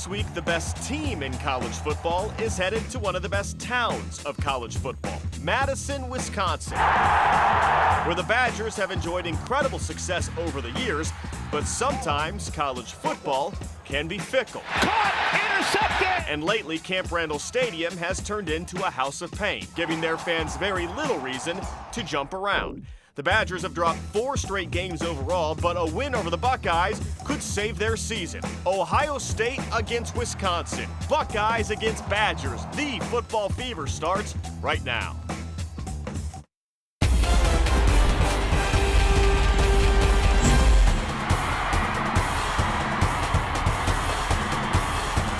This week, the best team in college football is headed to one of the best towns of college football, Madison, Wisconsin, where the Badgers have enjoyed incredible success over the years, but sometimes college football can be fickle. Caught, intercepted! And lately, Camp Randall Stadium has turned into a house of pain, giving their fans very little reason to jump around. The Badgers have dropped 4 straight games overall, but a win over the Buckeyes could save their season. Ohio State against Wisconsin. Buckeyes against Badgers. The football fever starts right now.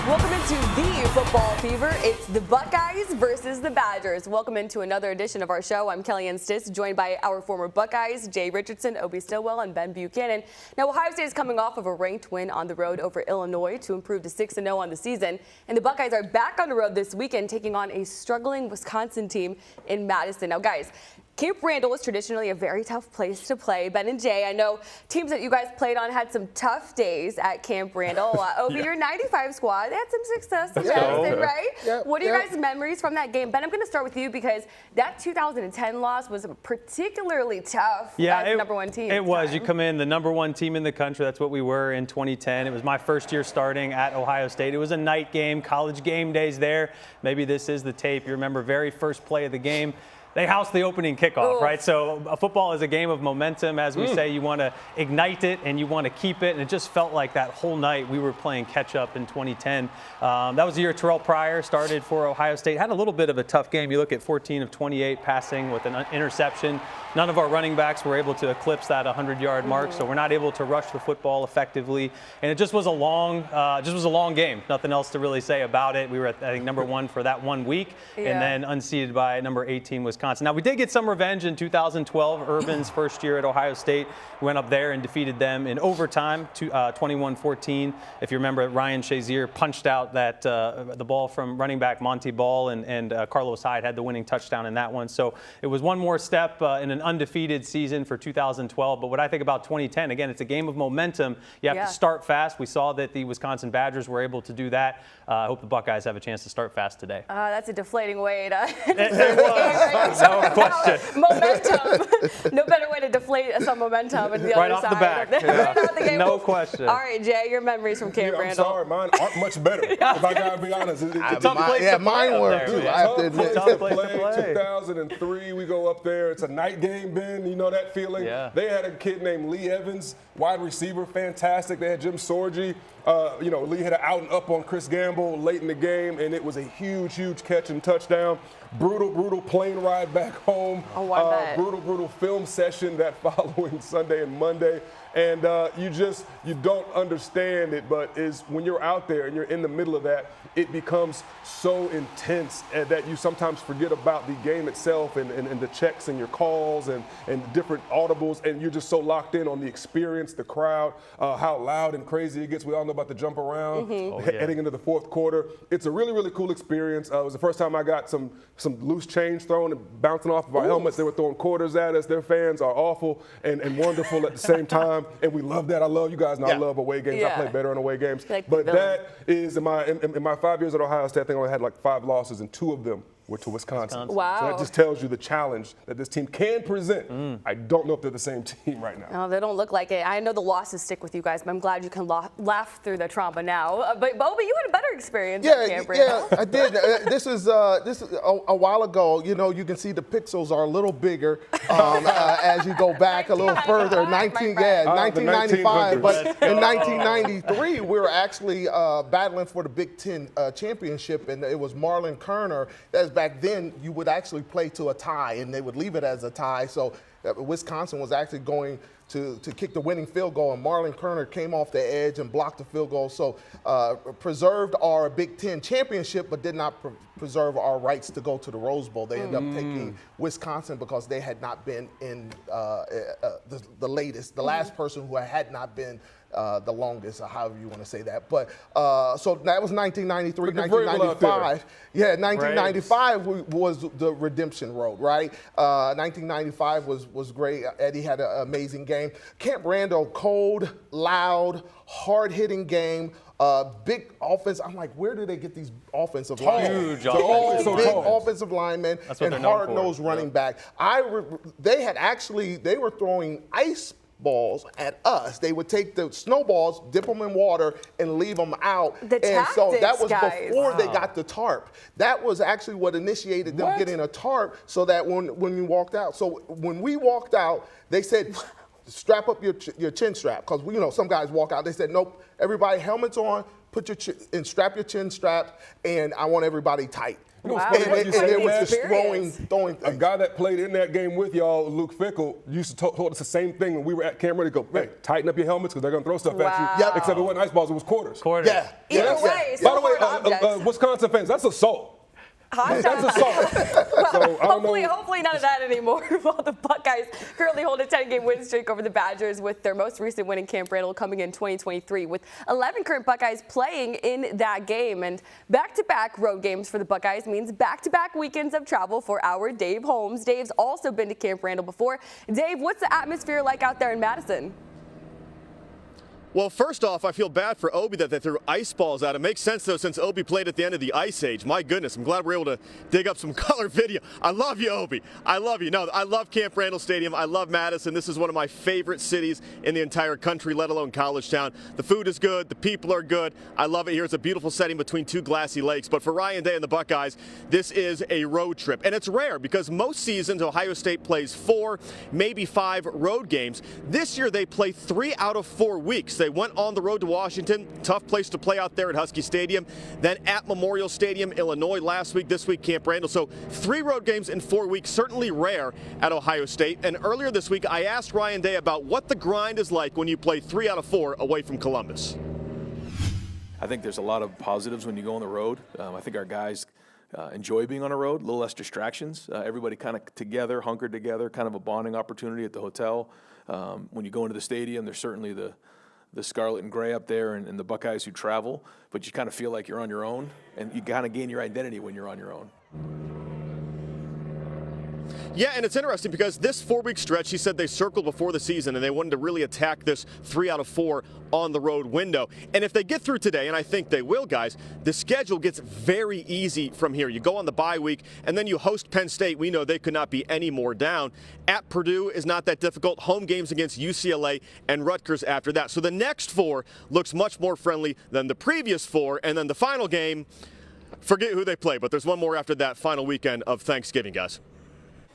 Welcome into the football fever. It's the Buckeyes versus the Badgers. Welcome into another edition of our show. I'm Kellyanne Stiss, joined by our former Buckeyes, Jay Richardson, Obie Stillwell, and Ben Buchanan. Now, Ohio State is coming off of a ranked win on the road over Illinois to improve to 6-0 on the season. And the Buckeyes are back on the road this weekend, taking on a struggling Wisconsin team in Madison. Now, guys, Camp Randall is traditionally a very tough place to play. Ben and Jay, I know teams that you guys played on had some tough days at Camp Randall. Obie, your 95 squad, they had some success in Madison, right? Yep, What are your guys' memories from that game? Ben, I'm going to start with you because that 2010 loss was particularly tough as the number one team. It was. You come in, the number one team in the country. That's what we were in 2010. It was my first year starting at Ohio State. It was a night game, college game days there. Maybe this is the tape. You remember very first play of the game. They housed the opening kickoff, right? So football is a game of momentum. As we say, you want to ignite it and you want to keep it. And it just felt like that whole night we were playing catch-up in 2010. That was the year Terrell Pryor started for Ohio State. Had a little bit of a tough game. You look at 14 of 28 passing with an interception. None of our running backs were able to eclipse that 100-yard mark, so we're not able to rush the football effectively. And it just was a long game. Nothing else to really say about it. We were at, I think, number 1 for that 1 week, and then unseeded by number 18 Wisconsin. Now, we did get some revenge in 2012, Urban's first year at Ohio State. We went up there and defeated them in overtime, 21-14. If you remember, Ryan Shazier punched out that the ball from running back Monty Ball, and Carlos Hyde had the winning touchdown in that one. So it was one more step in an undefeated season for 2012. But what I think about 2010, again, it's a game of momentum. You have to start fast. We saw that the Wisconsin Badgers were able to do that. I hope the Buckeyes have a chance to start fast today. That's a deflating way to No question. Momentum. No better way to deflate some momentum and the right other off side. the back. Right off the game. No question. All right, Jay, your memories from Camp Randall. I'm sorry, mine aren't much better. If I gotta be honest, it's a tough place to play. mine were too. I have to admit. Tough place to play. 2003, we go up there. It's a night game, Ben. You know that feeling? Yeah. They had a kid named Lee Evans, wide receiver, fantastic. They had Jim Sorgi. Lee had an out and up on Chris Gamble late in the game, and it was a huge, huge catch and touchdown. Brutal plane ride back home. Oh, I bet. Brutal film session that following Sunday and Monday. And you don't understand it, but is when you're out there and you're in the middle of that, it becomes so intense that you sometimes forget about the game itself and the checks and your calls and different audibles, and you're just so locked in on the experience, the crowd, how loud and crazy it gets. We all know about the jump around heading into the fourth quarter. It's a really, really cool experience. It was the first time I got some loose change thrown and bouncing off of our helmets. They were throwing quarters at us. Their fans are awful and wonderful at the same time. And we love that. I love, you guys know I love away games. I play better in away games. But that is, in my 5 years at Ohio State, I think I only had like 5 losses, and 2 of them were to Wisconsin. Wow. So that just tells you the challenge that this team can present. I don't know if they're the same team right now. No, they don't look like it. I know the losses stick with you guys, but I'm glad you can laugh through the trauma now. But Obie, you had a better experience at Camp Randall. Yeah, I did. This is a while ago. You know, you can see the pixels are a little bigger as you go back a little further. 1995, but in 1993 we were actually battling for the Big Ten championship, and it was Marlon Kerner. As back then, you would actually play to a tie, and they would leave it as a tie. So Wisconsin was actually going to kick the winning field goal, and Marlon Kerner came off the edge and blocked the field goal. So preserved our Big Ten championship, but did not preserve our rights to go to the Rose Bowl. They ended up taking Wisconsin because they had not been in the latest, the last person who had not been the longest, or however you want to say that. But so that was 1993, 1995. Yeah, 1995 was the redemption road, right? 1995 was great. Eddie had an amazing game. Camp Randall, cold, loud, hard-hitting game. Big offense. I'm like, where do they get these offensive linemen? Huge So offensive big tall. offensive linemen That's what and they're known for. hard-nosed running back. They were throwing ice balls at us. They would take the snowballs, dip them in water, and leave them out. The and so that tactics, was guys. before they got the tarp. That was actually what initiated them getting a tarp, so that when you walked out. So when we walked out, they said, strap up your chin strap, because some guys walk out. They said, nope, everybody helmets on, put your and strap your chin strap, and I want everybody tight. Wow. funny And what you they say, were man. just throwing A things. guy that played in that game with y'all, Luke Fickle, used to told us the same thing when we were at camp ready to go, hey, tighten up your helmets because they're going to throw stuff at Wow. you. Yep. Except it wasn't ice balls, it was quarters. Quarters. Yeah. Either Yeah. way, By the way, hard objects. Wisconsin fans, that's assault. Hot That's dogs. assault. So, I don't know. Hopefully none of that anymore. While the Buckeyes currently hold a 10-game win streak over the Badgers, with their most recent win in Camp Randall coming in 2023, with 11 current Buckeyes playing in that game. And back-to-back road games for the Buckeyes means back-to-back weekends of travel for our Dave Holmes. Dave's also been to Camp Randall before. Dave, what's the atmosphere like out there in Madison? Well, first off, I feel bad for Obie that they threw ice balls at him. Makes sense, though, since Obie played at the end of the Ice Age. My goodness, I'm glad we're able to dig up some color video. I love you, Obie. I love you. No, I love Camp Randall Stadium. I love Madison. This is one of my favorite cities in the entire country, let alone college town. The food is good. The people are good. I love it here. It's a beautiful setting between two glassy lakes. But for Ryan Day and the Buckeyes, this is a road trip. And it's rare because most seasons Ohio State plays 4, maybe 5 road games. This year they play 3 out of 4 weeks. They went on the road to Washington, tough place to play out there at Husky Stadium, then at Memorial Stadium, Illinois last week, this week Camp Randall. So 3 road games in 4 weeks, certainly rare at Ohio State. And earlier this week, I asked Ryan Day about what the grind is like when you play 3 out of 4 away from Columbus. I think there's a lot of positives when you go on the road. I think our guys enjoy being on the road, a little less distractions. Everybody kind of together, hunkered together, kind of a bonding opportunity at the hotel. When you go into the stadium, there's certainly the scarlet and gray up there and the Buckeyes who travel, but you kind of feel like you're on your own, and you kind of gain your identity when you're on your own. Yeah, and it's interesting because this 4-week stretch, he said they circled before the season and they wanted to really attack this 3 out of 4 on the road window. And if they get through today, and I think they will, guys, the schedule gets very easy from here. You go on the bye week and then you host Penn State. We know they could not be any more down. At Purdue is not that difficult. Home games against UCLA and Rutgers after that. So the next 4 looks much more friendly than the previous 4. And then the final game, forget who they play, but there's one more after that final weekend of Thanksgiving, guys.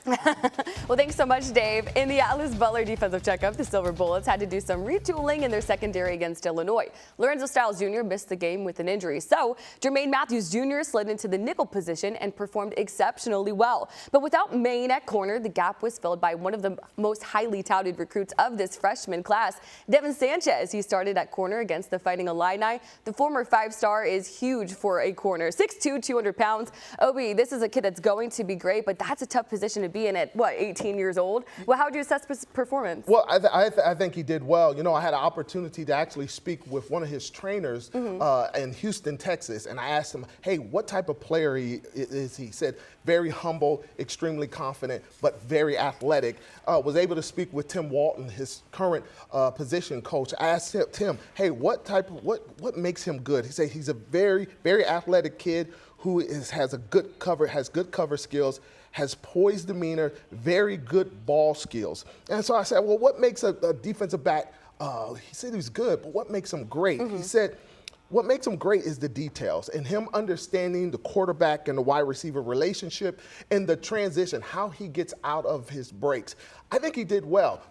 Well, thanks so much, Dave. In the Atlas Butler defensive checkup, the Silver Bullets had to do some retooling in their secondary against Illinois. Lorenzo Styles Jr. missed the game with an injury, so Jermaine Matthews Jr. slid into the nickel position and performed exceptionally well. But without Maine at corner, the gap was filled by one of the most highly touted recruits of this freshman class, Devin Sanchez. He started at corner against the Fighting Illini. The former 5-star is huge for a corner, 6'2", 200 pounds. Obie, this is a kid that's going to be great, but that's a tough position to be in at, 18 years old? Well, how would you assess his performance? Well, I think he did well. I had an opportunity to actually speak with one of his trainers in Houston, Texas, and I asked him, hey, what type of player is he? He said, very humble, extremely confident, but very athletic. Was able to speak with Tim Walton, his current position coach. I asked Tim, hey, what makes him good? He said he's a very, very athletic kid who has good cover skills, has poised demeanor, very good ball skills. And so I said, well, what makes a defensive back, he said he was good, but what makes him great? He said, what makes him great is the details and him understanding the quarterback and the wide receiver relationship and the transition, how he gets out of his breaks. I think he did well.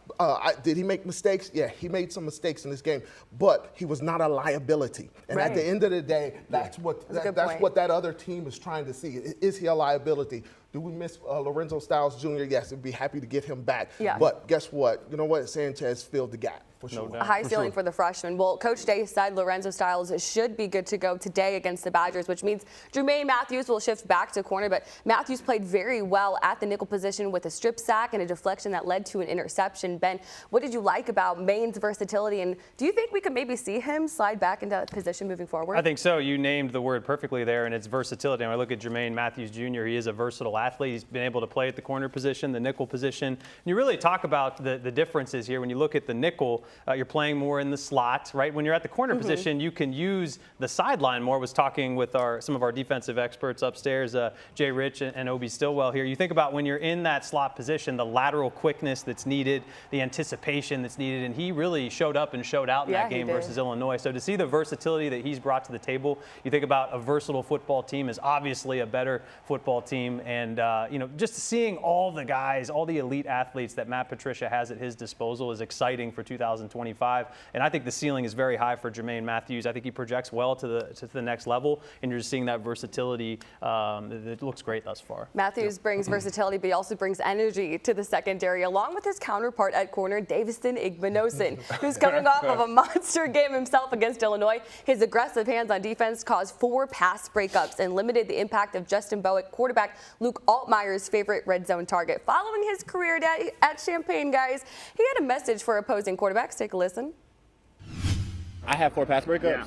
Did he make mistakes? Yeah, he made some mistakes in this game, but he was not a liability. And at the end of the day, that's what that other team is trying to see. Is he a liability? Do we miss Lorenzo Styles Jr.? Yes, we'd be happy to get him back. Yeah. But guess what? You know what? Sanchez filled the gap. For sure. A high ceiling for the freshman. Well, Coach Day said Lorenzo Styles should be good to go today against the Badgers, which means Jermaine Matthews will shift back to corner. But Matthews played very well at the nickel position with a strip sack and a deflection that led to an interception. Ben, what did you like about Maine's versatility, and do you think we could maybe see him slide back into that position moving forward? I think so. You named the word perfectly there, and it's versatility. When I look at Jermaine Matthews Jr., he is a versatile athlete. He's been able to play at the corner position, the nickel position. And you really talk about the differences here. When you look at the nickel, you're playing more in the slot, right? When you're at the corner position, you can use the sideline more. I was talking with some of our defensive experts upstairs, Jay Rich and Obie Stillwell here. You think about when you're in that slot position, the lateral quickness that's needed, the anticipation that's needed, and he really showed up and showed out in that game versus Illinois. So to see the versatility that he's brought to the table, you think about a versatile football team is obviously a better football team, and just seeing all the guys, all the elite athletes that Matt Patricia has at his disposal is exciting for 2025. And I think the ceiling is very high for Jermaine Matthews. I think he projects well to the next level, and you're just seeing that versatility. It looks great thus far. Matthews brings versatility, but he also brings energy to the secondary, along with his counterpart at corner, Davison Igbinosun, who's coming off of a monster game himself against Illinois. His aggressive hands on defense caused 4 pass breakups and limited the impact of Justin Bowick, quarterback Luke Altmaier's favorite red zone target. Following his career at Champaign, guys, he had a message for opposing quarterbacks. Take a listen. I have 4 pass breakups.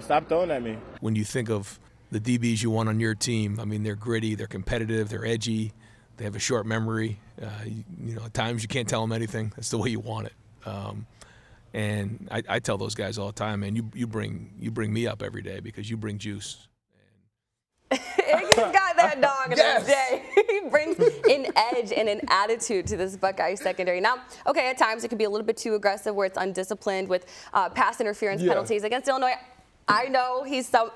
Stop throwing at me. When you think of the DBs you want on your team, I mean, they're gritty, they're competitive, they're edgy, they have a short memory. At times you can't tell them anything. That's the way you want it. And I tell those guys all the time, man, you bring me up every day because you bring juice. He's got that dog in his day. He brings an edge and an attitude to this Buckeye secondary. Now, okay, at times it can be a little bit too aggressive where it's undisciplined with pass interference penalties against Illinois. I know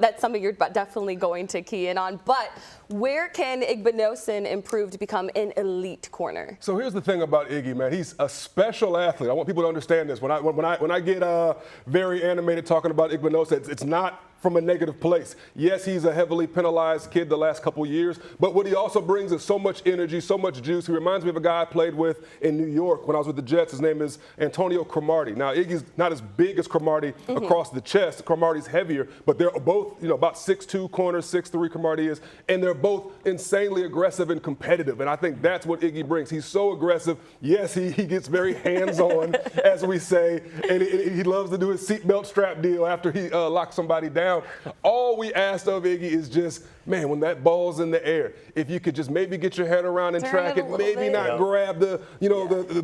that's something you're definitely going to key in on, but where can Igbinosun improve to become an elite corner? So here's the thing about Iggy, man. He's a special athlete. I want people to understand this. When I get very animated talking about Igbinosun, it's not from a negative place. Yes, he's a heavily penalized kid the last couple years, but what he also brings is so much energy, so much juice. He reminds me of a guy I played with in New York when I was with the Jets. His name is Antonio Cromartie. Now, Iggy's not as big as Cromartie across the chest. Cromartie's heavier, but they're both, about 6'2" corners, 6'3" Cromartie is, and they're both insanely aggressive and competitive, and I think that's what Iggy brings. He's so aggressive. Yes, he gets very hands-on, as we say, and he loves to do his seatbelt strap deal after he locks somebody down. All we asked of Iggy is just, man, when that ball's in the air, if you could just maybe get your head around and track it, maybe not grab the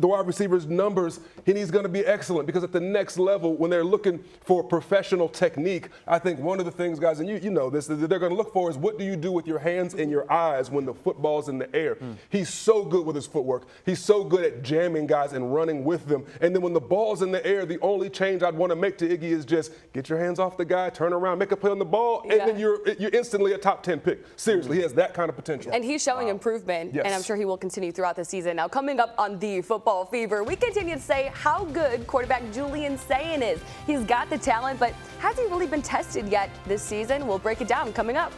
wide receiver's numbers, and he's going to be excellent. Because at the next level, when they're looking for professional technique, I think one of the things, guys, and you know this, that they're going to look for is what do you do with your hands and your eyes when the football's in the air. He's so good with his footwork. He's so good at jamming guys and running with them. And then when the ball's in the air, the only change I'd want to make to Iggy is just get your hands off the guy, turn around, make a play on the ball, and then you're instantly a top 10 pick. Seriously, he has that kind of potential. And he's showing improvement, and I'm sure he will continue throughout the season. Now, coming up on the Football Fever, we continue to say how good quarterback Julian Sayin is. He's got the talent, but has he really been tested yet this season? We'll break it down coming up.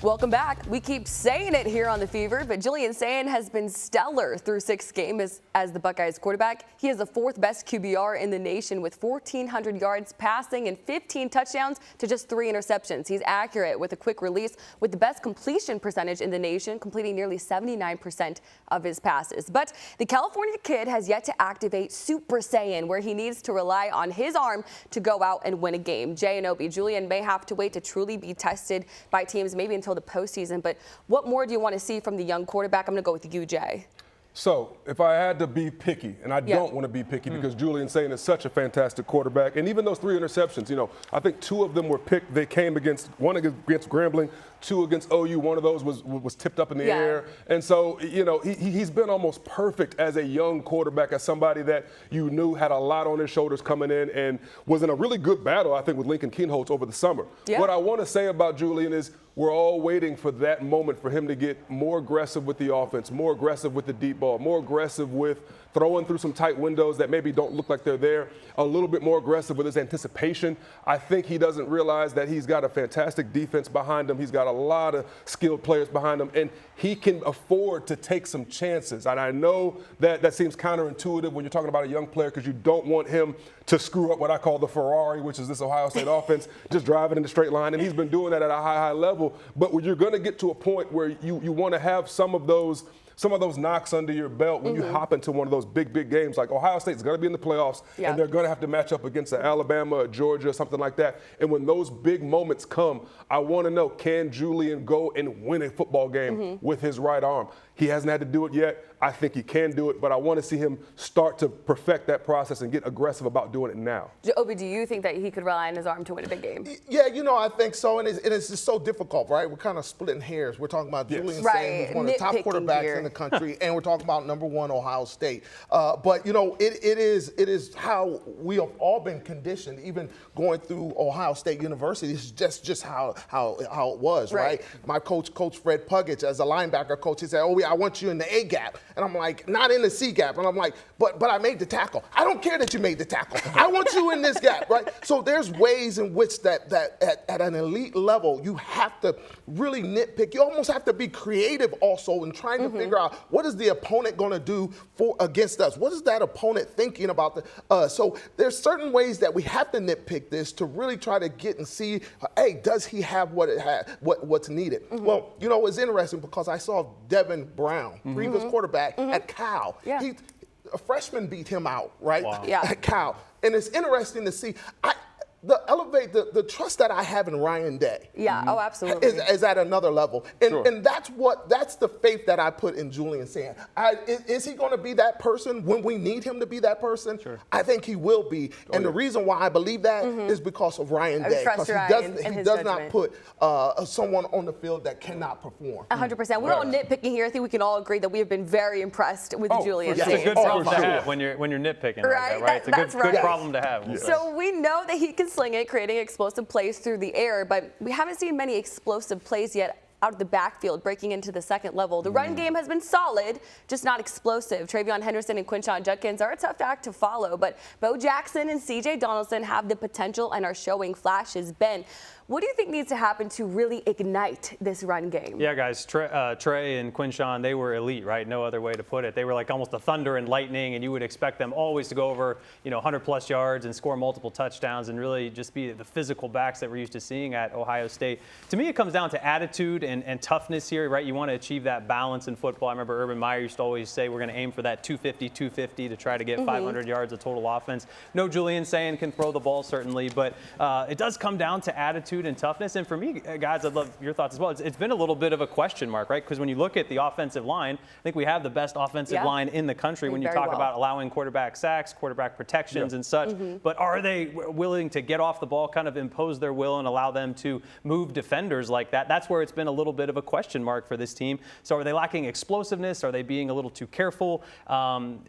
Welcome back. We keep saying it here on The Fever, but Julian Sayin has been stellar through 6 games as the Buckeyes quarterback. He is the 4th best QBR in the nation with 1,400 yards passing and 15 touchdowns to just 3 interceptions. He's accurate with a quick release with the best completion percentage in the nation, completing nearly 79% of his passes. But the California kid has yet to activate Super Saiyan, where he needs to rely on his arm to go out and win a game. Jay and Obie, Julian may have to wait to truly be tested by teams maybe until the postseason, but what more do you want to see from the young quarterback? I'm going to go with you, Jay. So if I had to be picky, and I don't want to be picky because Julian Sayin is such a fantastic quarterback, and even those 3 interceptions, I think 2 of them were picked. They came against one against Grambling, 2 against OU. One of those was tipped up in the air. And so, he's been almost perfect as a young quarterback, as somebody that you knew had a lot on his shoulders coming in and was in a really good battle, I think, with Lincoln Kienholz over the summer. What I want to say about Julian is we're all waiting for that moment for him to get more aggressive with the offense, more aggressive with the deep ball, more aggressive with throwing through some tight windows that maybe don't look like they're there, a little bit more aggressive with his anticipation. I think he doesn't realize that he's got a fantastic defense behind him. He's got a lot of skilled players behind him, and he can afford to take some chances. And I know that seems counterintuitive when you're talking about a young player because you don't want him to screw up what I call the Ferrari, which is this Ohio State offense, just driving in the straight line. And he's been doing that at a high level. But when you're going to get to a point where you want to have some of those knocks under your belt when you hop into one of those big games. Like Ohio State's going to be in the playoffs, and they're going to have to match up against Alabama or Georgia or something like that. And when those big moments come, I want to know, can Julian go and win a football game with his right arm? He hasn't had to do it yet. I think he can do it, but I want to see him start to perfect that process and get aggressive about doing it now. Obie, do you think that he could rely on his arm to win a big game? Yeah, I think so, and it's just so difficult, right? We're kind of splitting hairs. We're talking about Julian Sayin, who's one of the top quarterbacks in the country, and we're talking about #1 Ohio State. But it is how we have all been conditioned, even going through Ohio State University. It's just how it was, right? My coach, Coach Fred Puggett, as a linebacker coach, he said, "Oh, I want you in the A gap," and I'm like, "Not in the C gap," and I'm like, "But I made the tackle. I don't care that you made the tackle. I want you in this gap," right? So there's ways in which that at an elite level you have to really nitpick. You almost have to be creative also in trying to figure out what is the opponent going to do against us. What is that opponent thinking about so there's certain ways that we have to nitpick this to really try to get and see, hey, does he have what's needed? Well, it's interesting because I saw Devin Brown, previous quarterback at Cal. A freshman beat him out, right? Wow. At Cal. And it's interesting to see. The trust that I have in Ryan Day. Oh, absolutely. Is at another level. And that's the faith that I put in Julian Sayin. Is he going to be that person when we need him to be that person? Sure. I think he will be. And the reason why I believe that is because of Ryan Day. Because he does not put someone on the field that cannot perform. 100%. We're all nitpicking here. I think we can all agree that we have been very impressed with Julian Sayin. It's a good problem to have when you're nitpicking, right? It's a good problem to have. So we know that he can sling it, creating explosive plays through the air, but we haven't seen many explosive plays yet out of the backfield, breaking into the second level. The run game has been solid, just not explosive. Travion Henderson and Quinshon Judkins are a tough act to follow, but Bo Jackson and C.J. Donaldson have the potential and are showing flashes. Ben, what do you think needs to happen to really ignite this run game? Yeah, guys, Trey and Quinshon, they were elite, right? No other way to put it. They were like almost a thunder and lightning, and you would expect them always to go over, 100-plus yards and score multiple touchdowns and really just be the physical backs that we're used to seeing at Ohio State. To me, it comes down to attitude and toughness here, right? You want to achieve that balance in football. I remember Urban Meyer used to always say we're going to aim for that 250 to try to get 500 yards of total offense. No Julian Sayin can throw the ball, certainly, but it does come down to attitude and toughness. And for me, guys, I'd love your thoughts as well. It's been a little bit of a question mark, right? Because when you look at the offensive line, I think we have the best offensive line in the country when you talk about allowing quarterback sacks, quarterback protections and such. But are they willing to get off the ball, kind of impose their will and allow them to move defenders like that? That's where it's been a little bit of a question mark for this team. So are they lacking explosiveness? Are they being a little too careful? To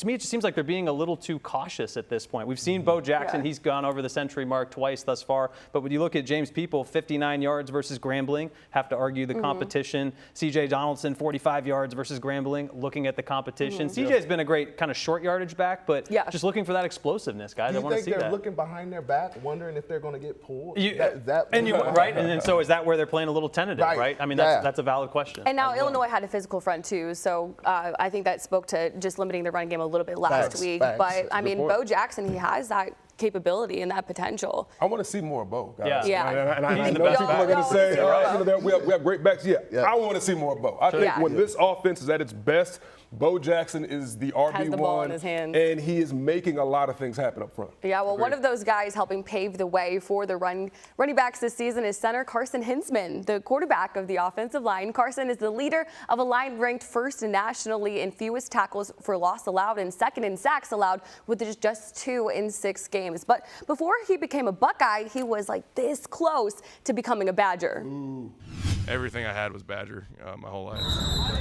me, it just seems like they're being a little too cautious at this point. We've seen Bo Jackson. He's gone over the century mark twice thus far. But when you look at James People, 59 yards versus Grambling, have to argue the competition. C.J. Donaldson, 45 yards versus Grambling, looking at the competition. C.J.'s been a great kind of short yardage back, but just looking for that explosiveness, guys. I want to see that. Do you think they're looking behind their back, wondering if they're going to get pulled? Right? And then so is that where they're playing a little tennis representative, right? I mean, that's a valid question. And now Illinois had a physical front too, so I think that spoke to just limiting the run game a little bit last week. But I mean, Bo Jackson, he has that capability and that potential. I want to see more of Bo, guys. Yeah. And I know people are going to say, we have great backs. Yeah. I want to see more of Bo. I think when this offense is at its best, Bo Jackson is the RB1. Has the ball in his hands. And he is making a lot of things happen up front. Yeah, well, one of those guys helping pave the way for the running backs this season is center Carson Hinsman, the quarterback of the offensive line. Carson is the leader of a line ranked first nationally in fewest tackles for loss allowed and second in sacks allowed with just 2 in 6 games. But before he became a Buckeye, he was like this close to becoming a Badger. Ooh. Everything I had was Badger my whole life.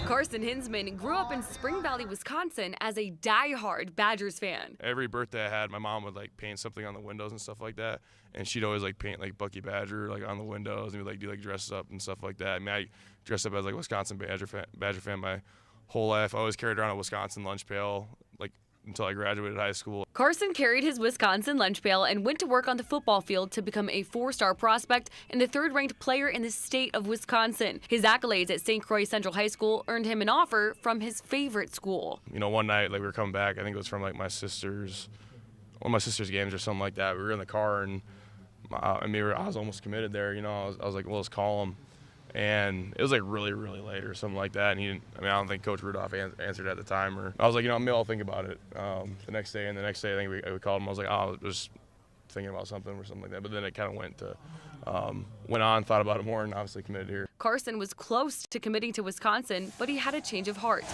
Carson Hinsman grew up in Spring Valley, Wisconsin as a diehard Badgers fan. Every birthday I had, my mom would like paint something on the windows and stuff like that, and she'd always like paint like Bucky Badger like on the windows, and we'd like do like dress up and stuff like that. I mean, I dressed up as like Wisconsin Badger fan my whole life. I always carried around a Wisconsin lunch pail like until I graduated high school. Carson carried his Wisconsin lunch pail and went to work on the football field to become a 4-star prospect and the 3rd-ranked player in the state of Wisconsin. His accolades at St. Croix Central High School earned him an offer from his favorite school. You know, one night like we were coming back, I think it was from like one of my sister's games or something like that. We were in the car and I was almost committed there. You know, I was like, well, let's call him. And it was like really, really late or something like that. And he didn't, I don't think Coach Rudolph answered at the time. Or I was like, maybe I'll think about it the next day. And the next day, I think we called him. I was like, I was just thinking about something or something like that. But then it kind of went on, thought about it more, and obviously committed here. Carson was close to committing to Wisconsin, but he had a change of heart.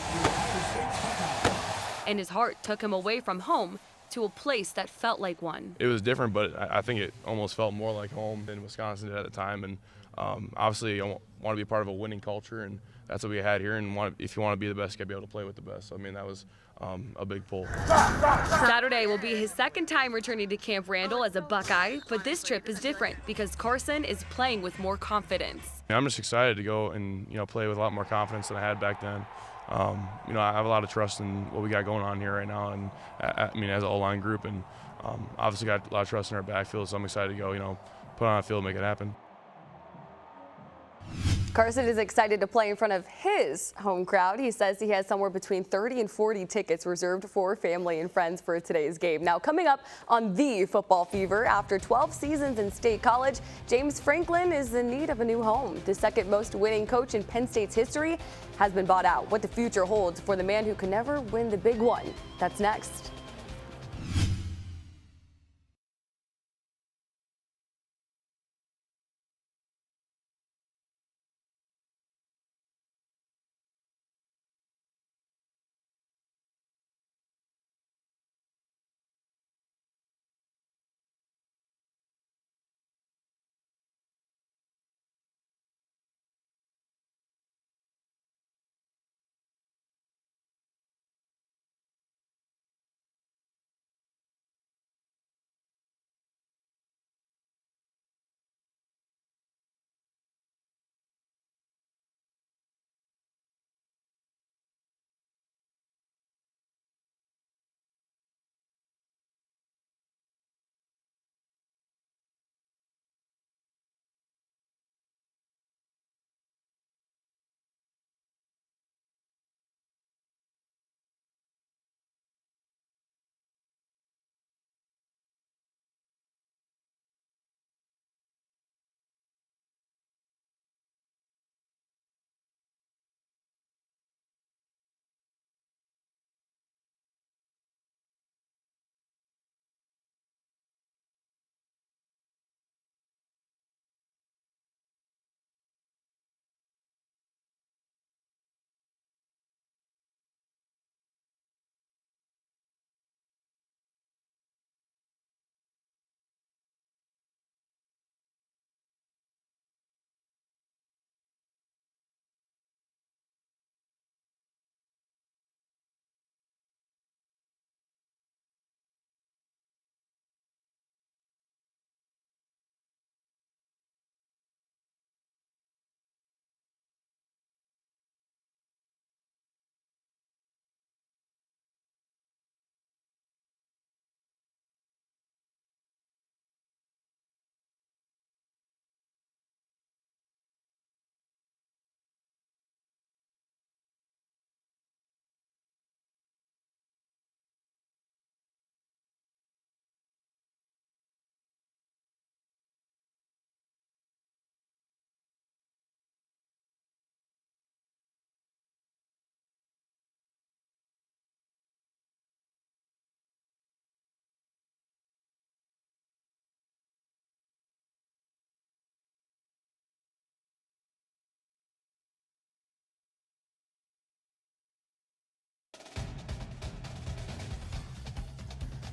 And his heart took him away from home to a place that felt like one. It was different, but I think it almost felt more like home than Wisconsin did at the time. And obviously, I want to be part of a winning culture, and that's what we had here. And if you want to be the best, you got to be able to play with the best. So, that was a big pull. Saturday will be his 2nd time returning to Camp Randall as a Buckeye, but this trip is different because Carson is playing with more confidence. I'm just excited to go and play with a lot more confidence than I had back then. I have a lot of trust in what we got going on here right now, and as an O-line group, and obviously got a lot of trust in our backfield. So I'm excited to go, put on a field, make it happen. Carson is excited to play in front of his home crowd. He says he has somewhere between 30 and 40 tickets reserved for family and friends for today's game. Now, coming up on the Football Fever, after 12 seasons in State College, James Franklin is in need of a new home. The 2nd most winning coach in Penn State's history has been bought out. What the future holds for the man who can never win the big one. That's next.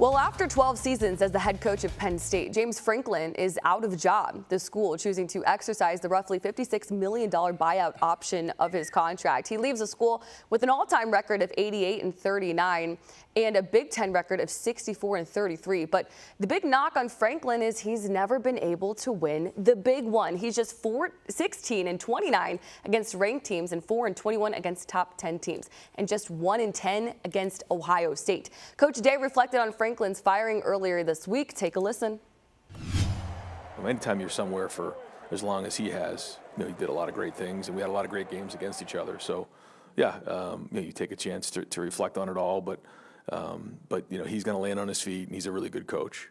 Well, after 12 seasons as the head coach of Penn State, James Franklin is out of a job. The school choosing to exercise the roughly $56 million buyout option of his contract. He leaves the school with an all-time record of 88-39 and a Big Ten record of 64-33. But the big knock on Franklin is he's never been able to win the big one. He's just 16-29 against ranked teams and 4-21 against top 10 teams, and just 1-10 against Ohio State. Coach Day reflected on Franklin's firing earlier this week. Take a listen. Anytime you're somewhere for as long as he has, he did a lot of great things, and we had a lot of great games against each other. So, yeah, you take a chance to reflect on it all, but he's going to land on his feet, and he's a really good coach.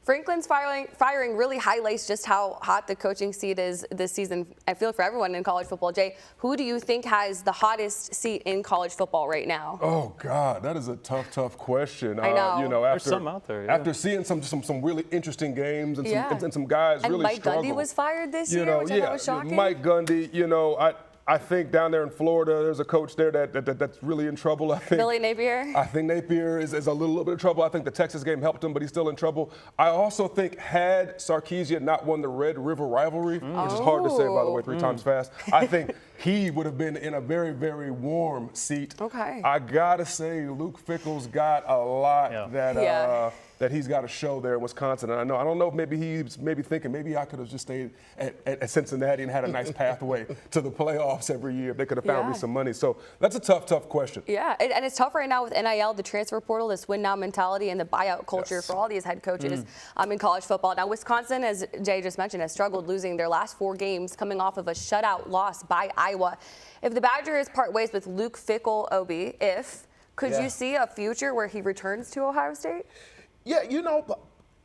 Franklin's firing really highlights just how hot the coaching seat is this season. I feel for everyone in college football. Jay, who do you think has the hottest seat in college football right now? Oh God, that is a tough question. I know. There's some out there. Yeah. After seeing some really interesting games and some guys and really Mike struggle. Gundy was fired this year, which I thought was shocking. Mike Gundy. I think down there in Florida, there's a coach there that's really in trouble. I think Billy Napier. I think Napier is a little bit of trouble. I think the Texas game helped him, but he's still in trouble. I also think had Sarkisian not won the Red River rivalry, which is hard to say, by the way, 3 times fast, I think he would have been in a very, very warm seat. Okay. I gotta say, Luke Fickell's got a lot that he's got to show there in Wisconsin. And I don't know if maybe he's thinking maybe I could have just stayed at Cincinnati and had a nice pathway to the playoffs every year if they could have found me some money. So that's a tough question. Yeah, and it's tough right now with NIL, the transfer portal, this win now mentality, and the buyout culture for all these head coaches in college football. Now, Wisconsin, as Jay just mentioned, has struggled, losing their last 4 games, coming off of a shutout loss by Iowa. If the Badgers part ways with Luke Fickell, Obie, could you see a future where he returns to Ohio State? Yeah,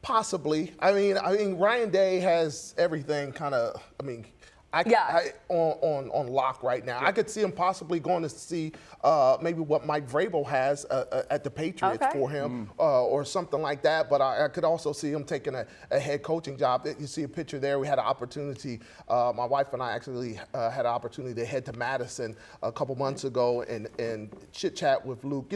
possibly. I mean, Ryan Day has everything kind of. On lock right now. I could see him possibly going to see maybe what Mike Vrabel has at the Patriots for him or something like that. But I could also see him taking a head coaching job. You see a picture there. We had an opportunity. My wife and I actually had an opportunity to head to Madison a couple months ago and chit-chat with Luke.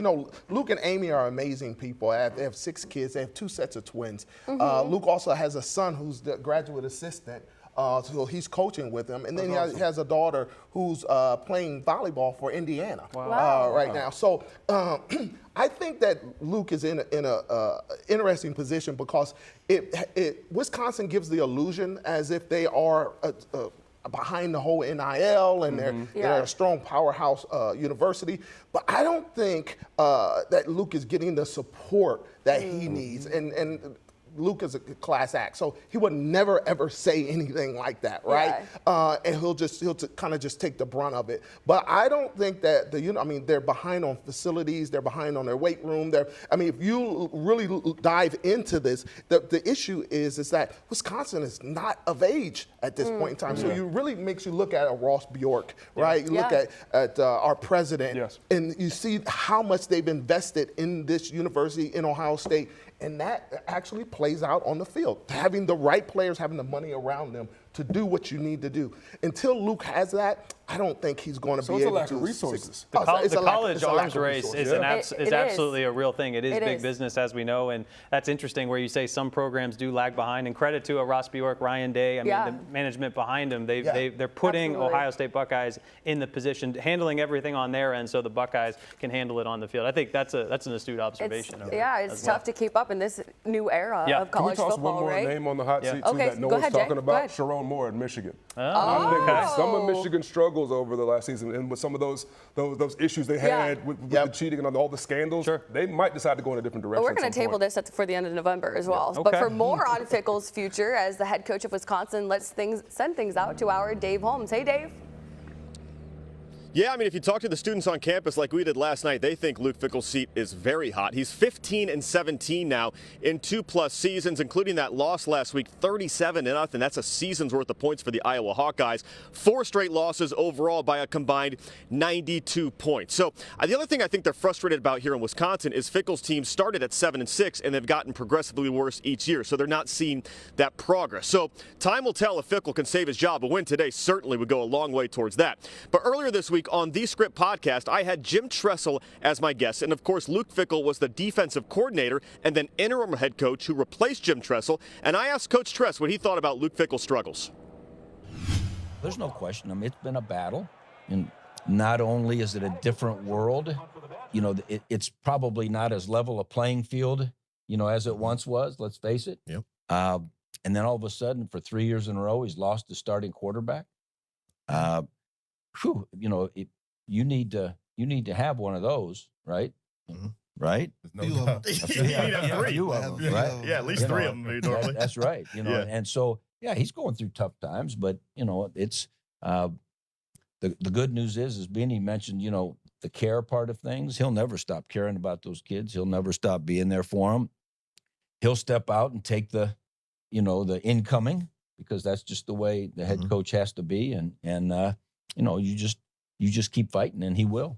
Luke and Amy are amazing people. They have 6 kids. They have 2 sets of twins. Luke also has a son who's the graduate assistant. So he's coaching with him, and then he has a daughter who's playing volleyball for Indiana right now. So I think that Luke is in a interesting position because Wisconsin gives the illusion as if they are behind the whole NIL and they're a strong powerhouse university. But I don't think that Luke is getting the support that he needs. And Luke is a class act, so he would never ever say anything like that, right? And he'll kind of just take the brunt of it. But I don't think that they're behind on facilities, they're behind on their weight room. If you really dive into this, the issue is that Wisconsin is not of age at this point in time. So it really makes you look at a Ross Bjork, right? You look at our president, and you see how much they've invested in this university in Ohio State. And that actually plays out on the field. Having the right players, having the money around them to do what you need to do. Until Luke has that, I don't think he's going to be able to. So it's a lack of resources. The college arms race is absolutely a real thing. It is big business, as we know, and that's interesting where you say some programs do lag behind. And credit to Ross Bjork, Ryan Day, the management behind them. They're putting Ohio State Buckeyes in the position, handling everything on their end so the Buckeyes can handle it on the field. I think that's an astute observation. It's tough to keep up in this new era of college football, Can we toss one more name on the hot seat, too, that no one's talking about? Sharon Moore in Michigan. I think some of Michigan struggles over the last season, and with some of those issues they had with the cheating and all the scandals, they might decide to go in a different direction. We're going to table this for the end of November as well. But for more on Fickell's future as the head coach of Wisconsin, let's send things out to our Dave Holmes. Hey, Dave. Yeah, if you talk to the students on campus like we did last night, they think Luke Fickell's seat is very hot. He's 15-17 now in 2+ seasons, including that loss last week, 37-0. That's a season's worth of points for the Iowa Hawkeyes. 4 straight losses overall by a combined 92 points. So the other thing I think they're frustrated about here in Wisconsin is Fickell's team started at 7-6, and they've gotten progressively worse each year. So they're not seeing that progress. So time will tell if Fickell can save his job. A win today certainly would go a long way towards that. But earlier this week, week on the Script podcast, I had Jim Tressel as my guest. And of course, Luke Fickell was the defensive coordinator and then interim head coach who replaced Jim Tressel. And I asked Coach Tress what he thought about Luke Fickell's struggles. There's no question. I mean, it's been a battle. And not only is it a different world, you know, it's probably not as level a playing field, you know, as it once was, let's face it. Yep. And then all of a sudden, for 3 years in a row, he's lost the starting quarterback. You know, you need to have one of those, right? Mm-hmm. Right? No doubt. A few of them, right? Yeah, at least three of them normally. That's right. You know, Yeah. and so yeah, he's going through tough times, but you know, it's the good news is, as Benny mentioned, you know, the care part of things. He'll never stop caring about those kids. He'll never stop being there for them. He'll step out and take the incoming, because that's just the way the head coach has to be, and you know, you just keep fighting, and he will.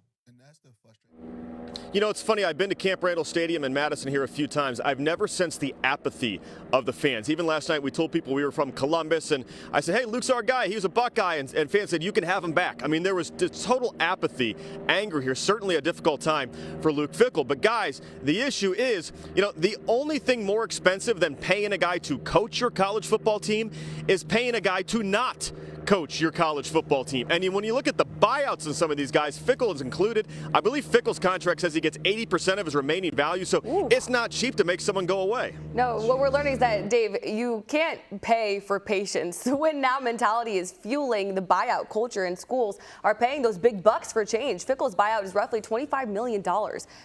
You know, it's funny, I've been to Camp Randall Stadium in Madison here a few times. I've never sensed the apathy of the fans. Even last night, we told people we were from Columbus, and I said, hey, Luke's our guy. He was a Buckeye, and fans said, you can have him back. I mean, there was total apathy, anger here. Certainly a difficult time for Luke Fickell. But guys, the issue is, you know, the only thing more expensive than paying a guy to coach your college football team is paying a guy to not coach your college football team. And when you look at the buyouts in some of these guys, Fickell is included. I believe Fickell's contract says he gets 80% of his remaining value, so it's not cheap to make someone go away. No, what we're learning is that, Dave, you can't pay for patience. The win now mentality is fueling the buyout culture, and schools are paying those big bucks for change. Fickell's buyout is roughly $25 million.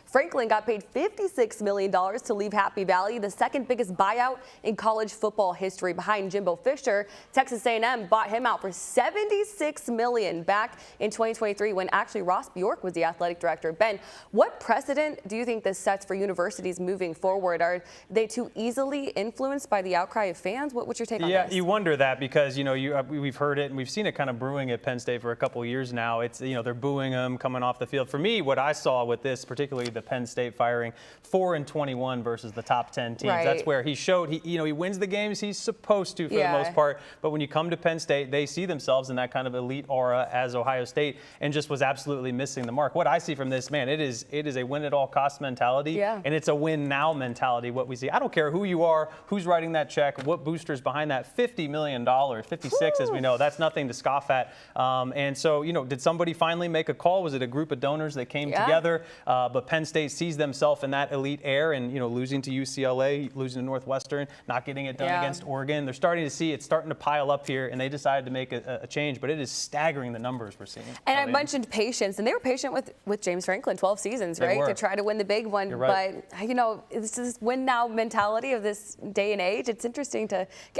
Franklin got paid $56 million to leave Happy Valley, the second biggest buyout in college football history, behind Jimbo Fisher. Texas A&M bought him out for $76 million back in 2023, when actually Ross Bjork was the athletic director. Ben, what precedent do you think this sets for universities moving forward? Are they too easily influenced by the outcry of fans? What's your take on this? Yeah, you wonder that, because, you know, we've heard it and we've seen it kind of brewing at Penn State for a couple of years now. It's, you know, they're booing him coming off the field. For me, what I saw with this, particularly the Penn State firing, 4-21 versus the top 10 teams. Right. That's where he showed, he wins the games he's supposed to for the most part. But when you come to Penn State, they see themselves in that kind of elite aura as Ohio State, and just was absolutely missing the mark. What I see from this, man, it is a win at all cost mentality, and it's a win now mentality. What we see, I don't care who you are, who's writing that check, what booster's behind that. $50 million, 56 as we know, that's nothing to scoff at. And so, you know, did somebody finally make a call? Was it a group of donors that came together? But Penn State sees themselves in that elite air, and, you know, losing to UCLA, losing to Northwestern, not getting it done against Oregon. They're starting to see it's starting to pile up here, and they decided to make a change, but it is staggering the numbers we're seeing. And I mentioned patience, and they were patient with James Franklin, 12 seasons, right, to try to win the big one. You're right. But, you know, it's this win now mentality of this day and age. It's interesting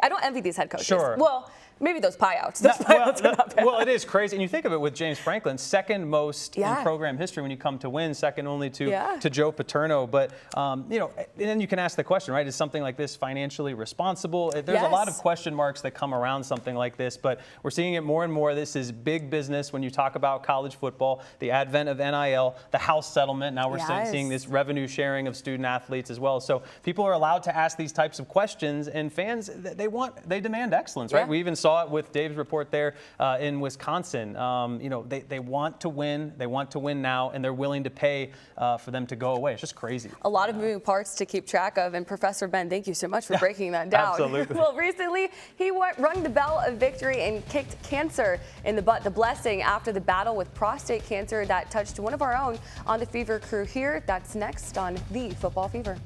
I don't envy these head coaches. Sure. Well, maybe those buyouts. Those buyouts are not bad. Well, it is crazy. And you think of it with James Franklin, second most in program history when you come to win, second only to Joe Paterno. But, you know, and then you can ask the question, right, is something like this financially responsible? There's a lot of question marks that come around something like this, but we're seeing it more and more. This is big business when you talk about college football, the advent of NIL, the House settlement. Now we're seeing this revenue sharing of student athletes as well. So people are allowed to ask these types of questions, and fans, they demand excellence, right? We even saw it with Dave's report there in Wisconsin. You know, they want to win. They want to win now, and they're willing to pay for them to go away. It's just crazy. A lot of moving parts to keep track of. And Professor Ben, thank you so much for breaking that down. Absolutely. Well, recently he rung the bell of victory and kicked cancer in the butt. The blessing after the battle with prostate cancer that touched one of our own on the Fever crew here. That's next on the Football Fever.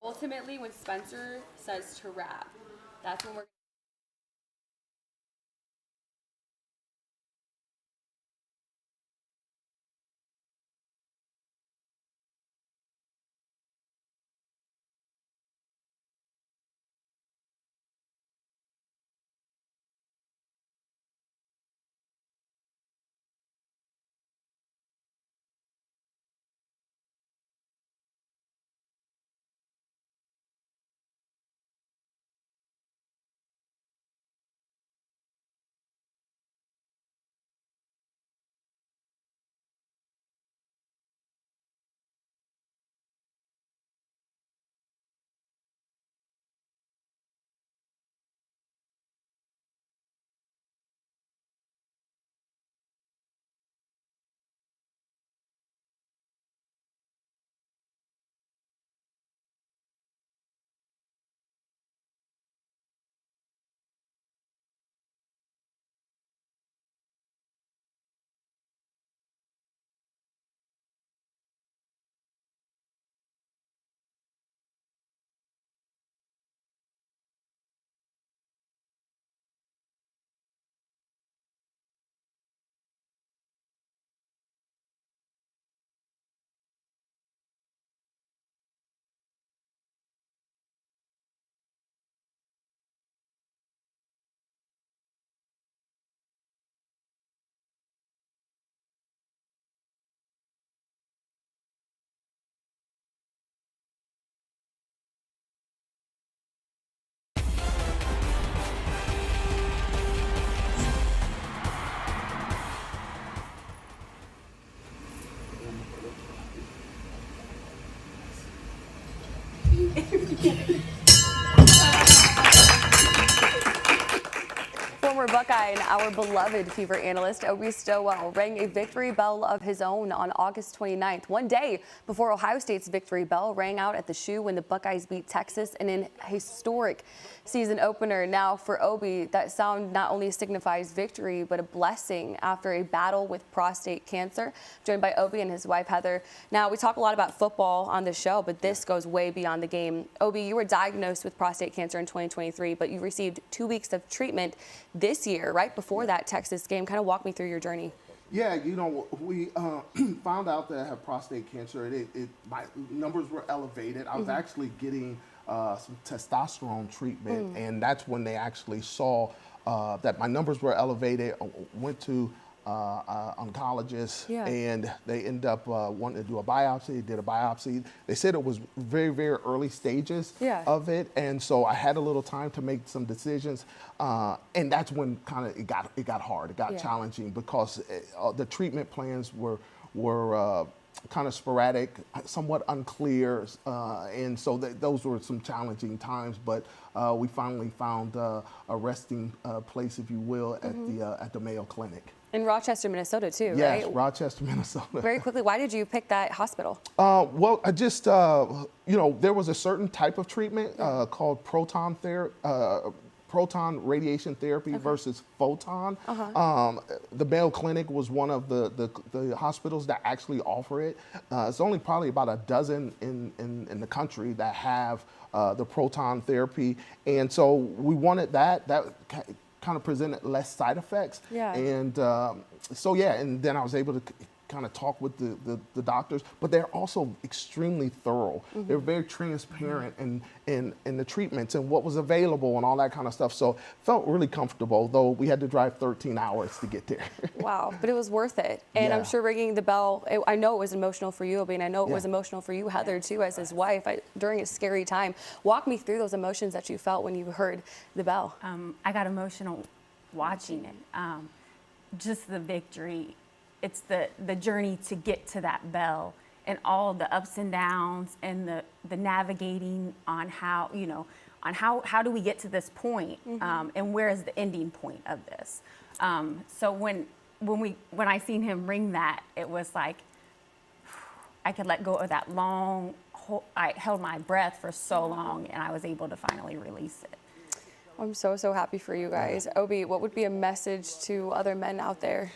Ultimately, when Spencer says to wrap, that's when we're former Buckeye and our beloved Fever analyst, Obie Stillwell, rang a victory bell of his own on August 29th, one day before Ohio State's victory bell rang out at the Shoe when the Buckeyes beat Texas in an historic season opener. Now, for Obie, that sound not only signifies victory, but a blessing after a battle with prostate cancer. Joined by Obie and his wife, Heather. Now, we talk a lot about football on the show, but this goes way beyond the game. Obie, you were diagnosed with prostate cancer in 2023, but you received 2 weeks of treatment this year, right before that Texas game. Kind of walk me through your journey. Yeah, you know, we found out that I have prostate cancer. My numbers were elevated. I was actually getting some testosterone treatment, and that's when they actually saw that my numbers were elevated. Went to oncologist, and they ended up wanting to do a biopsy. Did a biopsy. They said it was very, very early stages of it, and so I had a little time to make some decisions. And that's when kind of it got hard. It got challenging because the treatment plans were kind of sporadic, somewhat unclear, and so those were some challenging times. But we finally found a resting place, if you will, at the Mayo Clinic. In Rochester, Minnesota, too, right? Yes, Rochester, Minnesota. Very quickly, why did you pick that hospital? Well, I just, you know, there was a certain type of treatment called proton radiation therapy versus photon. The Mayo Clinic was one of the hospitals that actually offer it. It's only probably about a dozen in the country that have the proton therapy. And so we wanted that kind of presented less side effects. And so, and then I was able to kind of talk with the doctors, but they're also extremely thorough. They're very transparent in the treatments and what was available and all that kind of stuff. So felt really comfortable, though we had to drive 13 hours to get there. Wow, but it was worth it. And I'm sure ringing the bell, I know it was emotional for you, Obie, and I know it was emotional for you, Heather, too, as his wife during a scary time. Walk me through those emotions that you felt when you heard the bell. I got emotional watching it. Just the victory. It's the journey to get to that bell and all the ups and downs and the navigating on how, you know, on how do we get to this point, and where is the ending point of this. So when I seen him ring that, it was like I could let go of that long, I held my breath for so long, and I was able to finally release it. I'm so happy for you guys. Obie, what would be a message to other men out there?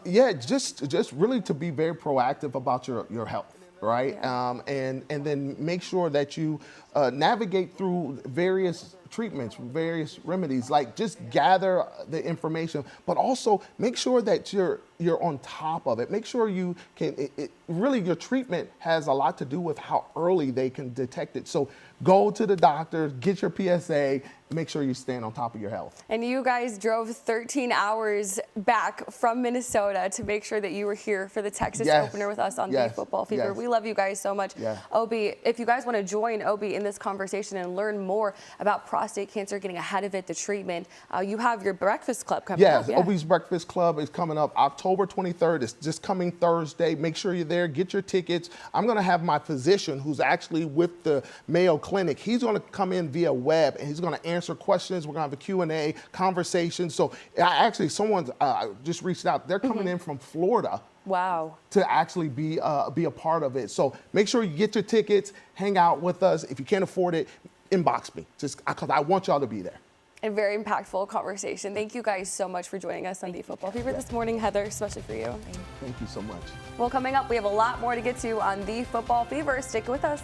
Just really to be very proactive about your health. right? Yeah. And then make sure that you navigate through various treatments, various remedies. Like, just gather the information, but also make sure that you're on top of it. Make sure you can. Really, your treatment has a lot to do with how early they can detect it. So go to the doctor, get your PSA, make sure you stand on top of your health. And you guys drove 13 hours back from Minnesota to make sure that you were here for the Texas opener with us on the Football Fever. We love you guys so much. Obie, if you guys want to join Obie in this conversation and learn more about prostate cancer, getting ahead of it, the treatment, you have your breakfast club coming up. Yes, Obie's Breakfast Club is coming up October 23rd. It's just coming Thursday. Make sure you're there. Get your tickets. I'm going to have my physician, who's actually with the Mayo Clinic. He's going to come in via web, and he's going to answer questions. We're going to have a Q&A conversation. So actually, someone just reached out. They're coming in from Florida. Wow. To actually be a part of it. So make sure you get your tickets, hang out with us. If you can't afford it, inbox me, just because I want y'all to be there. A very impactful conversation. Thank you guys so much for joining us on the Football Fever this morning, Heather, especially for you. Thank you so much. Well, coming up, we have a lot more to get to on the Football Fever. Stick with us.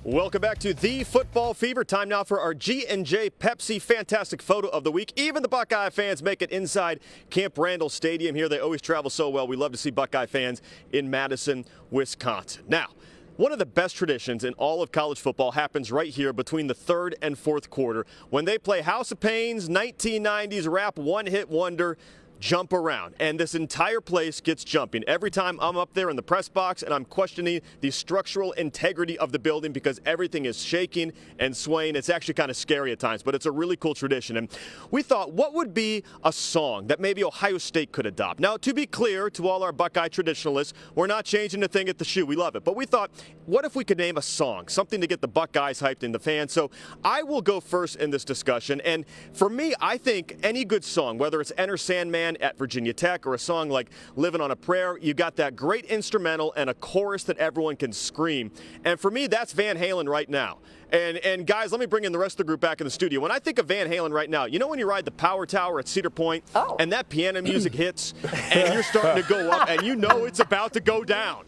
Welcome back to the Football Fever. Time now for our G&J Pepsi Fantastic Photo of the Week. Even the Buckeye fans make it inside Camp Randall Stadium here. They always travel so well. We love to see Buckeye fans in Madison, Wisconsin. Now, one of the best traditions in all of college football happens right here between the third and fourth quarter when they play House of Pain's 1990s rap one-hit wonder, Jump Around. And this entire place gets jumping. Every time I'm up there in the press box and I'm questioning the structural integrity of the building because everything is shaking and swaying. It's actually kind of scary at times, but it's a really cool tradition. And we thought, what would be a song that maybe Ohio State could adopt? Now, to be clear to all our Buckeye traditionalists, we're not changing the thing at the shoe. We love it. But we thought, what if we could name a song, something to get the Buckeyes hyped in the fans? So I will go first in this discussion. And for me, I think any good song, whether it's Enter Sandman Man at Virginia Tech or a song like Living on a Prayer, you got that great instrumental and a chorus that everyone can scream. And for me, that's Van Halen right now. And guys, let me bring in the rest of the group back in the studio. When I think of Van Halen right now, you know when you ride the Power Tower at Cedar Point and that piano music hits and you're starting to go up and you know it's about to go down.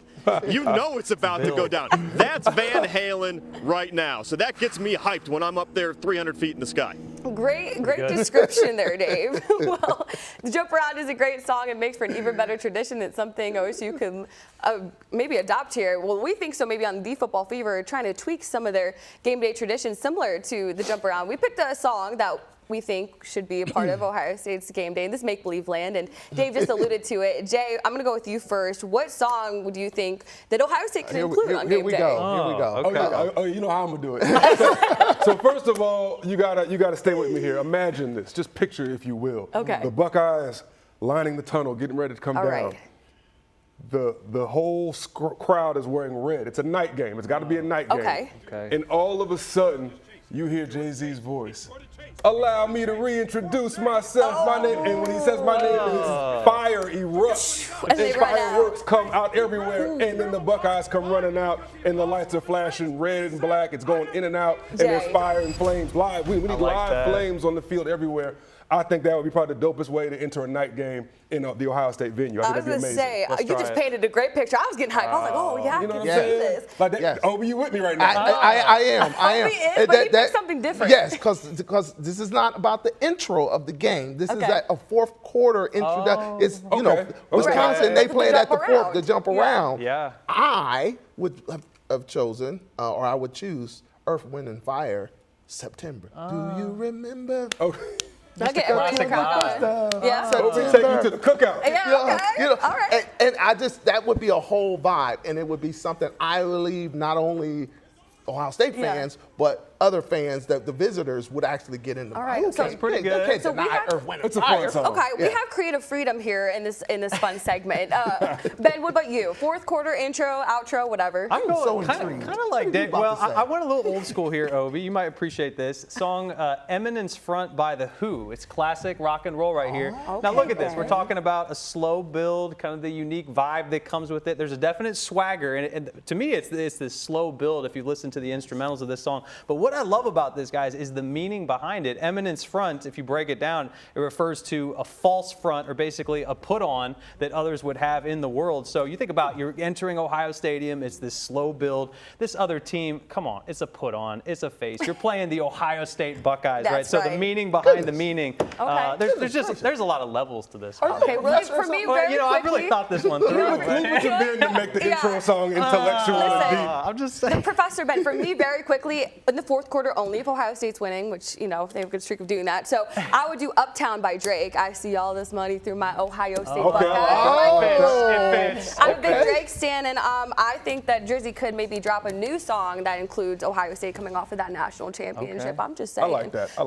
You know it's about to go down. That's Van Halen right now. So that gets me hyped when I'm up there 300 feet in the sky. Great description there, Dave. Well, the Jump Around is a great song. It makes for an even better tradition. It's something OSU can maybe adopt here. Well, we think so maybe on The Football Fever, trying to tweak some of their game day traditions similar to the Jump Around. We picked a song that we think should be a part of Ohio State's game day in this make-believe land. And Dave just alluded to it. Jay, I'm going to go with you first. What song would you think that Ohio State can include on game day? Here we go. Okay. Oh, you know how I'm going to do it. So first of all, you gotta stay with me here. Imagine this. Just picture, if you will. Okay. The Buckeyes lining the tunnel, getting ready to come down. Right. The whole crowd is wearing red. It's a night game. It's got to be a night game. Okay. And all of a sudden, you hear Jay-Z's voice. Allow me to reintroduce myself. My name, and when he says my name, fire erupts. And fireworks come out everywhere, and then the Buckeyes come running out, and the lights are flashing red and black. It's going in and out, and there's fire and flames. Live, we need live flames on the field everywhere. I think that would be probably the dopest way to enter a night game in the Ohio State venue. I think that'd be amazing. I was going to say, you just painted a great picture. I was getting hyped. I was like, oh, yeah, you know I what can I'm see saying? this. Like that, Obie, you with me right now? I am. Obie is, but he picked something different. Yes, because this is not about the intro of the game. This is at a fourth quarter introduction. It's, you know, Wisconsin, they play it at the fourth, the jump around. Yeah. I would have chosen, or I would choose Earth, Wind, and Fire, September. Do you remember? Okay, everyone in the crowd. Yeah. Obie take you to the cookout. Yeah, okay. All right. And I just, that would be a whole vibe, and it would be something I believe not only Ohio State fans, but other fans, that the visitors would actually get in the All right, so it's pretty good. Can't So we deny have- Earth, Wind, and It's a Fire. fun song. Okay, we have creative freedom here in this fun segment. Ben, what about you? Fourth quarter intro, outro, whatever. I'm so going kind intrigued. of like Dave. about Well, to say? I went a little old school here, Obie. You might appreciate this song, "Eminence Front" by The Who. It's classic rock and roll right here. Now look at this. We're talking about a slow build, kind of the unique vibe that comes with it. There's a definite swagger, and to me, it's this slow build. If you listen to the instrumentals of this song, but what I love about this, guys, is the meaning behind it. Eminence front, if you break it down, it refers to a false front, or basically a put on that others would have in the world. So you think about, you're entering Ohio Stadium, it's this slow build. This other team, come on, it's a put on, it's a face. You're playing the Ohio State Buckeyes, right? So the meaning behind the meaning, there's a lot of levels to this. Okay, really, for me, very I quickly. really thought this one through. Look what you're doing to make the intro song intellectual and deep. I'm just saying. Professor Ben, for me, very quickly, in the fourth quarter only, if Ohio State's winning, which, you know, they have a good streak of doing that. So I would do Uptown by Drake. I see all this money through my Ohio State Buckeyes. It fits. I'm a big Drake stan, and I think that Drizzy could maybe drop a new song that includes Ohio State coming off of that national championship. I'm just saying. I like that.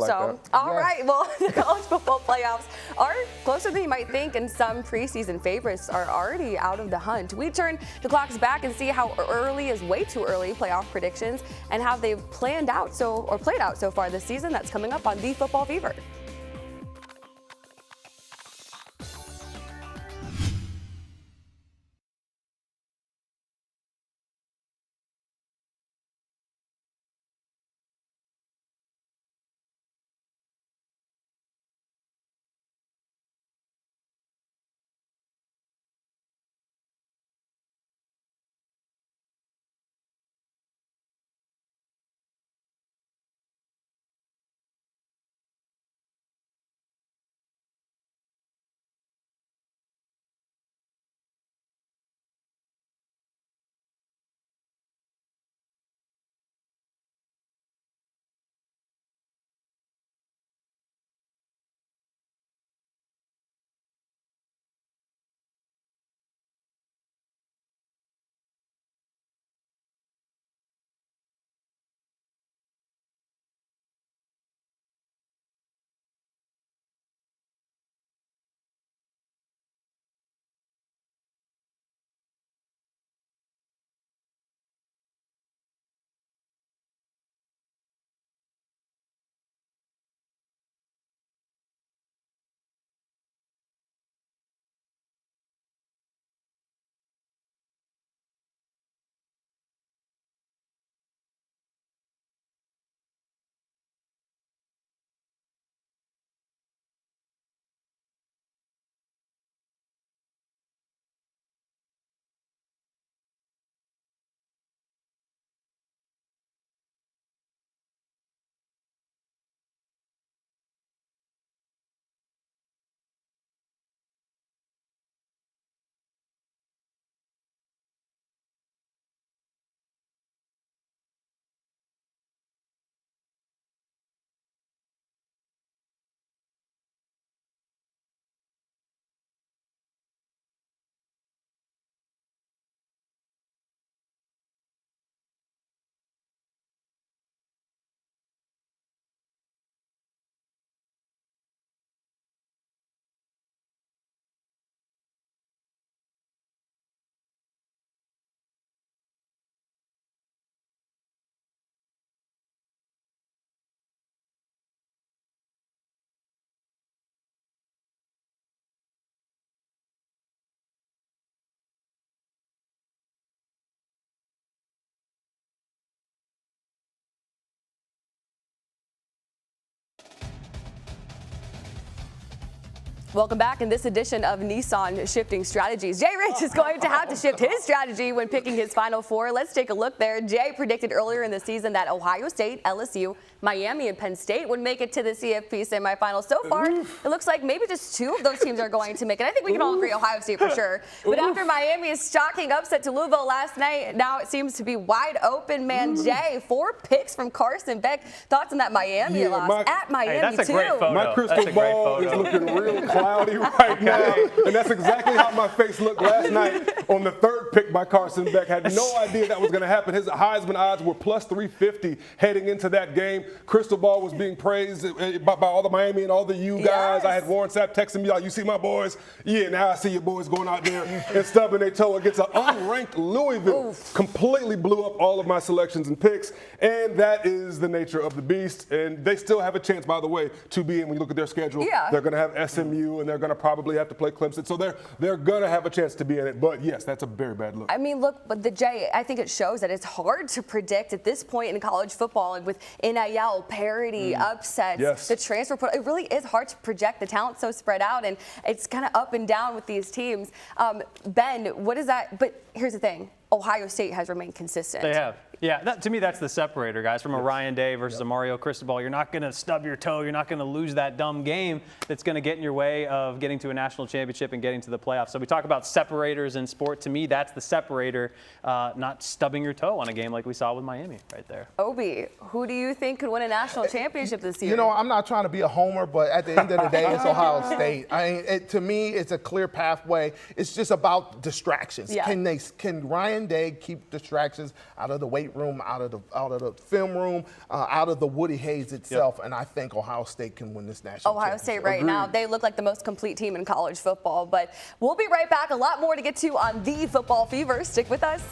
All right, well, the college football playoffs are closer than you might think, and some preseason favorites are already out of the hunt. We turn the clocks back and see how early is way too early playoff predictions and how they've played out so far this season. That's coming up on The Football Fever. Welcome back. In this edition of Nissan Shifting Strategies, Jay Rich is going to have to shift his strategy when picking his Final Four. Let's take a look there. Jay predicted earlier in the season that Ohio State, LSU, Miami, and Penn State would make it to the CFP semifinals. So far, it looks like maybe just 2 of those teams are going to make it. I think we can all agree Ohio State for sure. But after Miami's shocking upset to Louisville last night, now it seems to be wide open, man. Jay, 4 picks from Carson Beck. Thoughts on that Miami loss at Miami, that's a great photo. My crystal ball is looking real cloudy right now. And that's exactly how my face looked last night on the 3rd pick by Carson Beck. Had no idea that was going to happen. His Heisman odds were plus 350 heading into that game. Crystal ball was being praised by all the Miami and all the U guys. I had Warren Sapp texting me like, you see my boys? Yeah, now I see your boys going out there and stubbing their toe against an unranked Louisville. Completely blew up all of my selections and picks. And that is the nature of the beast. And they still have a chance, by the way, to be in. When you look at their schedule, they're going to have SMU and they're going to probably have to play Clemson. So they're going to have a chance to be in it. But yes, that's a very bad look. I mean, look, but Jay, I think it shows that it's hard to predict at this point in college football, and with NIL, parity, upsets, the transfer portal. It really is hard to project. The talent's so spread out, and it's kind of up and down with these teams. Ben, what is that? But here's the thing. Ohio State has remained consistent. They have. Yeah, to me, that's the separator, guys, from a Ryan Day versus a Mario Cristobal. You're not going to stub your toe. You're not going to lose that dumb game that's going to get in your way of getting to a national championship and getting to the playoffs. So we talk about separators in sport. To me, that's the separator, not stubbing your toe on a game like we saw with Miami right there. Obie, who do you think could win a national championship this year? You know, I'm not trying to be a homer, but at the end of the day, it's Ohio State. I mean, to me, it's a clear pathway. It's just about distractions. Yeah. Can Ryan Day keep distractions out of the weight room, out of the film room, out of the Woody Hayes itself? And I think Ohio State can win this national Ohio championship. State right now, they look like the most complete team in college football. But we'll be right back. A lot more to get to on the Football Fever. Stick with us.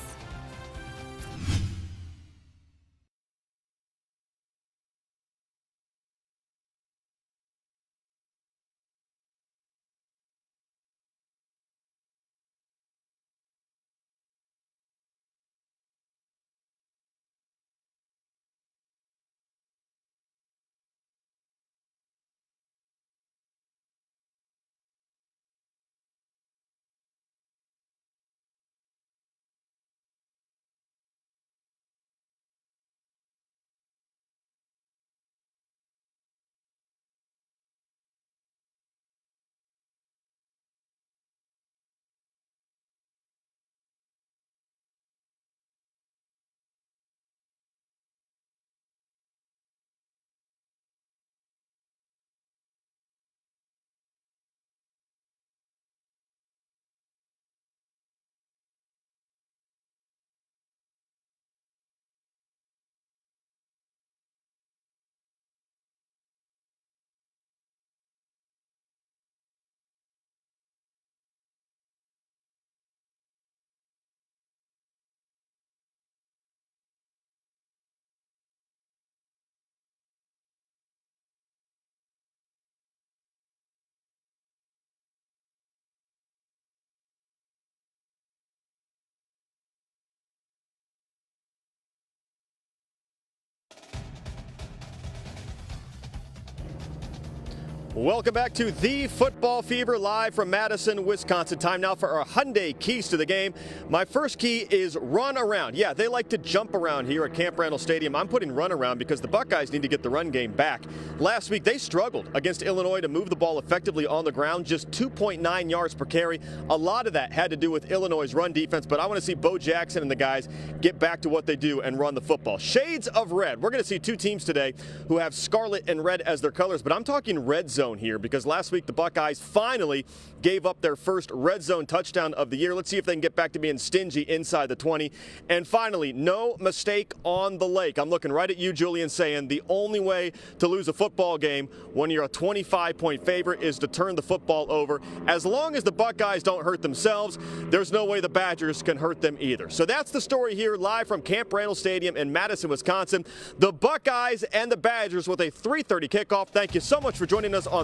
Welcome back to the Football Fever, live from Madison, Wisconsin. Time now for our Hyundai keys to the game. My first key is run around. Yeah, they like to jump around here at Camp Randall Stadium. I'm putting run around because the Buckeyes need to get the run game back. Last week, they struggled against Illinois to move the ball effectively on the ground, just 2.9 yards per carry. A lot of that had to do with Illinois' run defense, but I want to see Bo Jackson and the guys get back to what they do and run the football. Shades of red. We're going to see 2 teams today who have scarlet and red as their colors, but I'm talking red zone here because last week the Buckeyes finally gave up their first red zone touchdown of the year. Let's see if they can get back to being stingy inside the 20. And finally, no mistake on the lake. I'm looking right at you, Julian, saying the only way to lose a football game when you're a 25-point favorite is to turn the football over. As long as the Buckeyes don't hurt themselves, there's no way the Badgers can hurt them either. So that's the story here, live from Camp Randall Stadium in Madison, Wisconsin. The Buckeyes and the Badgers with a 3:30 kickoff. Thank you so much for joining us on